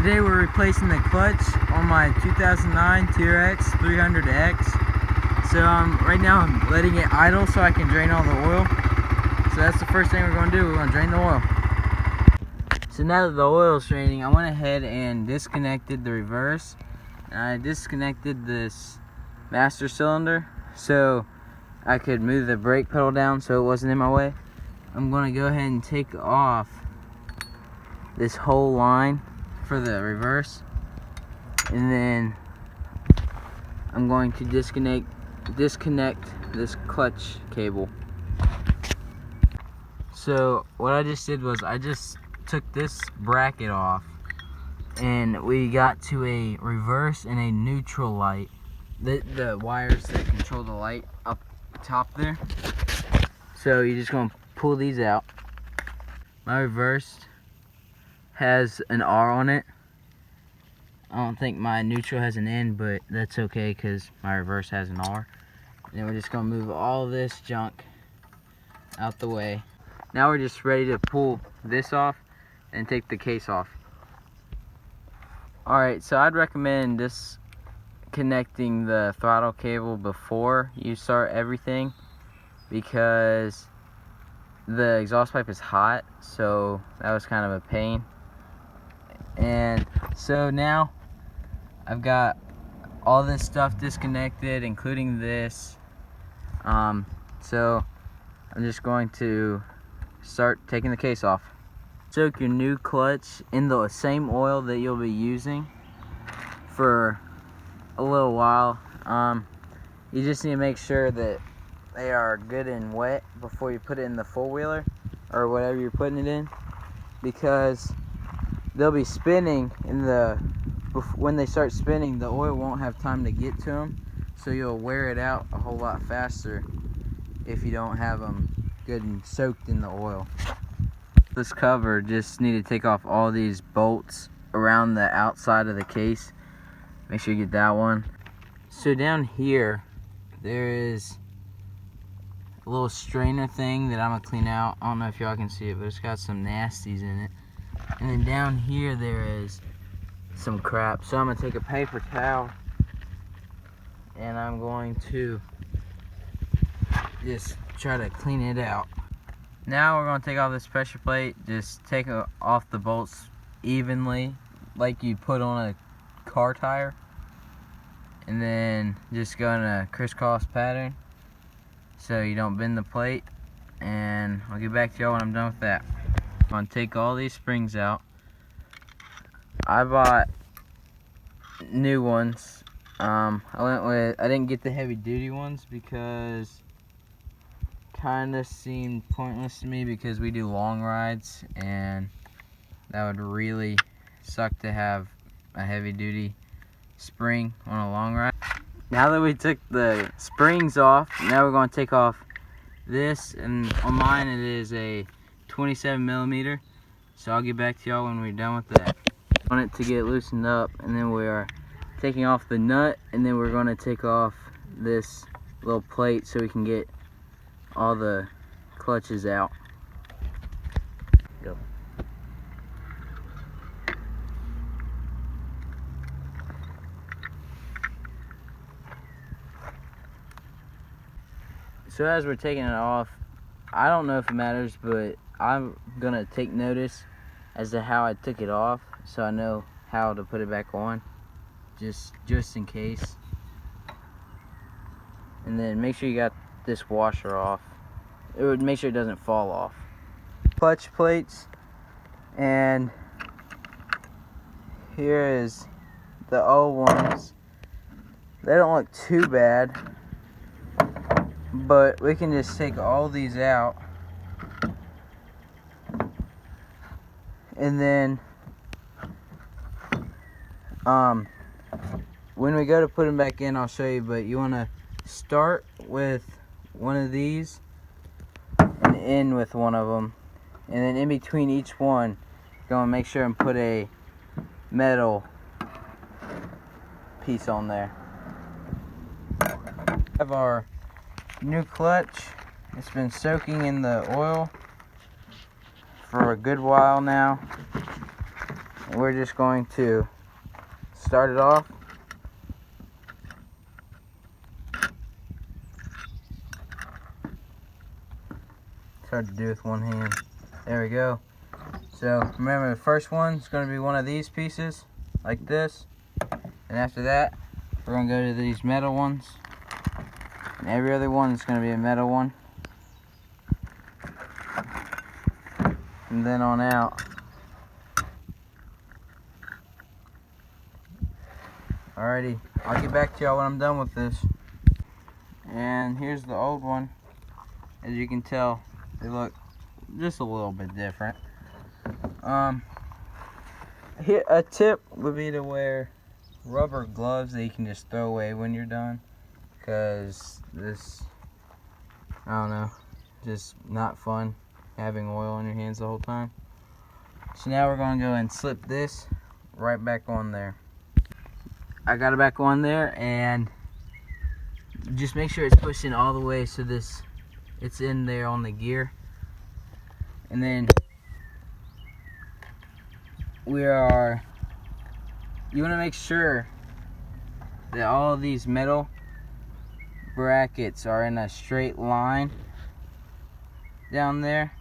Today we're replacing the clutch on my 2009 TRX 300X. So right now I'm letting it idle so I can drain all the oil. So that's the first thing we're going to do. We're going to drain the oil. So now that the oil is draining, I went ahead and disconnected the reverse. And I disconnected this master cylinder so I could move the brake pedal down so it wasn't in my way. I'm going to go ahead and take off this whole line for the reverse, and then I'm going to disconnect this clutch cable. So what I just did was I just took this bracket off, and we got to a reverse and a neutral light, the wires that control the light up top there. So you're just going to pull these out. My reverse has an R on it. I don't think my neutral has an N, but that's okay because my reverse has an R. And then we're just going to move all this junk out the way. Now we're just ready to pull this off and take the case off. Alright, so I'd recommend disconnecting the throttle cable before you start everything, because the exhaust pipe is hot, so that was kind of a pain. And so now I've got all this stuff disconnected, including this. So I'm just going to start taking the case off. Soak your new clutch in the same oil that you'll be using for a little while. You just need to make sure that they are good and wet before you put it in the four-wheeler or whatever you're putting it in, because they'll be spinning when they start spinning, the oil won't have time to get to them, so you'll wear it out a whole lot faster if you don't have them good and soaked in the oil. This cover, just need to take off all these bolts around the outside of the case. Make sure you get that one. So down here there is a little strainer thing that I'm gonna clean out. I don't know if y'all can see it, but it's got some nasties in it. And then down here there is some crap. So I'm gonna take a paper towel and I'm going to just try to clean it out. Now we're gonna take off this pressure plate. Just take off the bolts evenly like you put on a car tire, and then just go in a crisscross pattern so you don't bend the plate. And I'll get back to y'all when I'm done with that. I'm gonna take all these springs out. I bought new ones. I didn't get the heavy duty ones because kind of seemed pointless to me, because we do long rides and that would really suck to have a heavy duty spring on a long ride. Now that we took the springs off, now we're going to take off this, and on mine it is a 27mm. So I'll get back to y'all when we're done with that. I want it to get loosened up, and then we are taking off the nut, and then we're going to take off this little plate so we can get all the clutches out. Go. So as we're taking it off, I don't know if it matters, but I'm gonna take notice as to how I took it off, so I know how to put it back on, just in case. And then make sure you got this washer off. It would make sure it doesn't fall off. Clutch plates, and here is the old ones. They don't look too bad, but we can just take all these out, and then when we go to put them back in, I'll show you, but you want to start with one of these and end with one of them, and then in between each one go and make sure and put a metal piece on there. We have our new clutch. It's been soaking in the oil for a good while now, we're just going to start it off. It's hard to do with one hand. There we go. So remember, the first one is going to be one of these pieces, like this. And after that, we're going to go to these metal ones. And every other one is going to be a metal one. From then on out. Alrighty, I'll get back to y'all when I'm done with this. And here's the old one. As you can tell, they look just a little bit different. Here, a tip would be to wear rubber gloves that you can just throw away when you're done. Because this, I don't know, just not fun having oil on your hands the whole time. So now we're going to go and slip this right back on there. I got it back on there, and just make sure it's pushing all the way so it's in there on the gear. And then you want to make sure that all of these metal brackets are in a straight line down there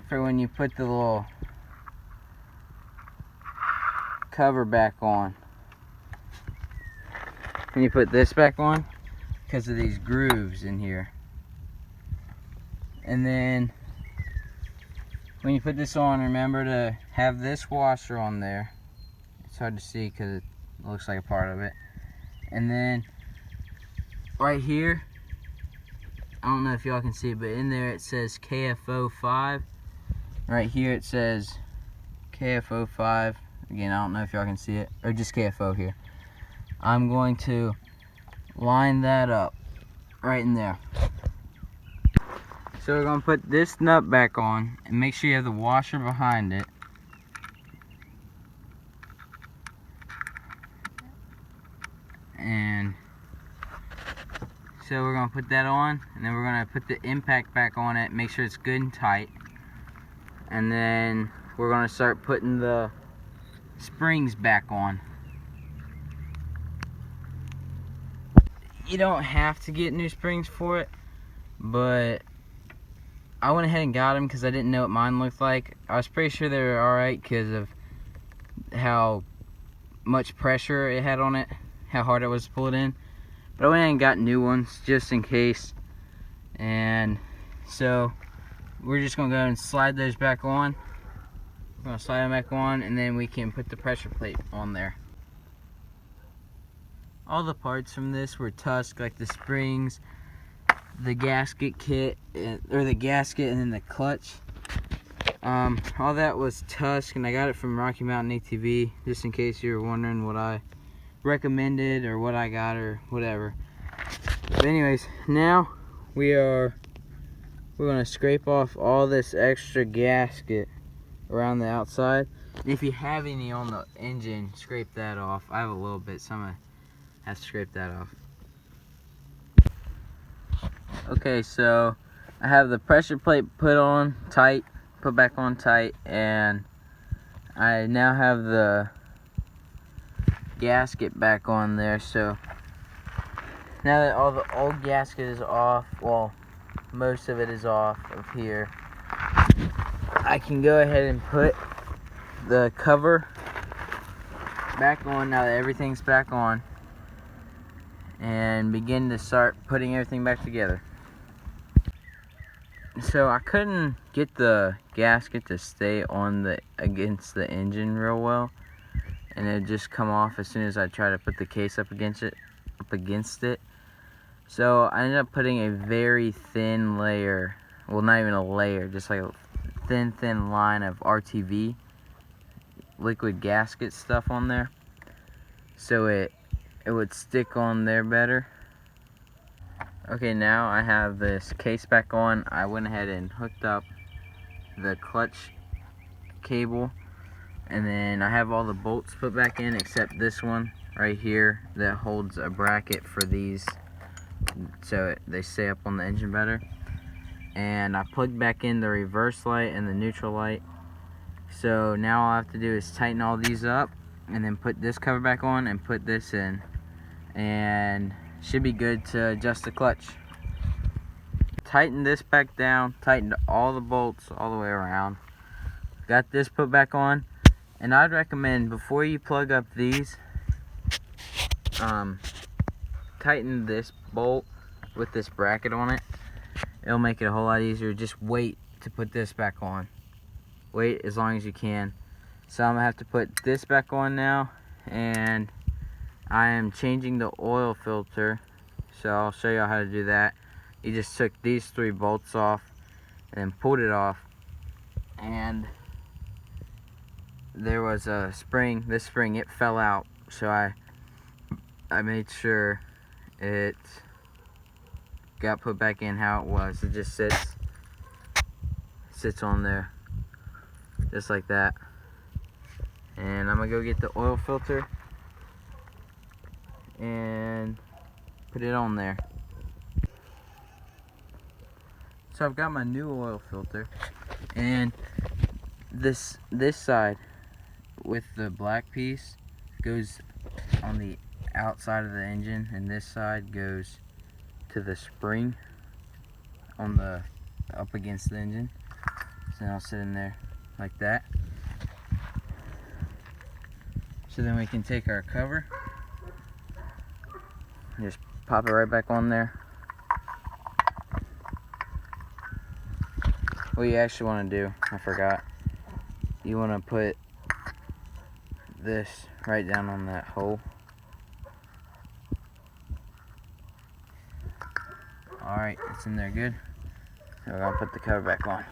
for when you put the little cover back on. When you put this back on, because of these grooves in here. And then when you put this on, remember to have this washer on there. It's hard to see because it looks like a part of it. And then right here, I don't know if y'all can see it, but in there it says KFO5. Right here it says KFO5. Again, I don't know if y'all can see it, or just KFO here. I'm going to line that up right in there. So we're going to put this nut back on and make sure you have the washer behind it. And so we're going to put that on, and then we're going to put the impact back on it, make sure it's good and tight. And then we're going to start putting the springs back on. You don't have to get new springs for it, but I went ahead and got them because I didn't know what mine looked like. I was pretty sure they were alright because of how much pressure it had on it, how hard it was to pull it in. But I went ahead and got new ones just in case. And so we're just going to go and slide those back on. We're going to slide them back on, and then we can put the pressure plate on there. All the parts from this were Tusk, like the springs, the gasket kit, or the gasket, and then the clutch. All that was Tusk, and I got it from Rocky Mountain ATV, just in case you were wondering what I recommended or what I got or whatever. But anyways, now we're going to scrape off all this extra gasket around the outside. And if you have any on the engine, scrape that off. I have a little bit, so I'm going to have to scrape that off. Okay, so I have the pressure plate put back on tight, and I now have the gasket back on there. So now that all the old gasket is off, well, most of it is off of here, I can go ahead and put the cover back on now that everything's back on, and begin to start putting everything back together. So I couldn't get the gasket to stay on against the engine real well, and it just come off as soon as I try to put the case up against it. So I ended up putting a very thin layer, well, not even a layer, just like a thin line of RTV liquid gasket stuff on there, so it would stick on there better. Okay, now I have this case back on. I went ahead and hooked up the clutch cable, and then I have all the bolts put back in except this one right here that holds a bracket for these so they stay up on the engine better. And I plugged back in the reverse light and the neutral light, So now all I have to do is tighten all these up and then put this cover back on and put this in, and should be good to adjust the clutch. Tighten this back down, tightened all the bolts all the way around, got this put back on. And I'd recommend, before you plug up these, tighten this bolt with this bracket on it. It'll make it a whole lot easier. Just wait to put this back on. Wait as long as you can. So I'm gonna have to put this back on now, and I am changing the oil filter, so I'll show you how to do that. You just took these 3 bolts off and then pulled it off, and there was a spring. This spring, it fell out, so I made sure it got put back in how it was. It just sits on there just like that. And I'm gonna go get the oil filter and put it on there. So I've got my new oil filter, and this side with the black piece goes on the outside of the engine, and this side goes to the spring on the up against the engine. So then I'll sit in there like that. So then we can take our cover and just pop it right back on there. What you actually want to do, I forgot, you want to put this right down on that hole. Alright, it's in there good. So we're going to put the cover back on.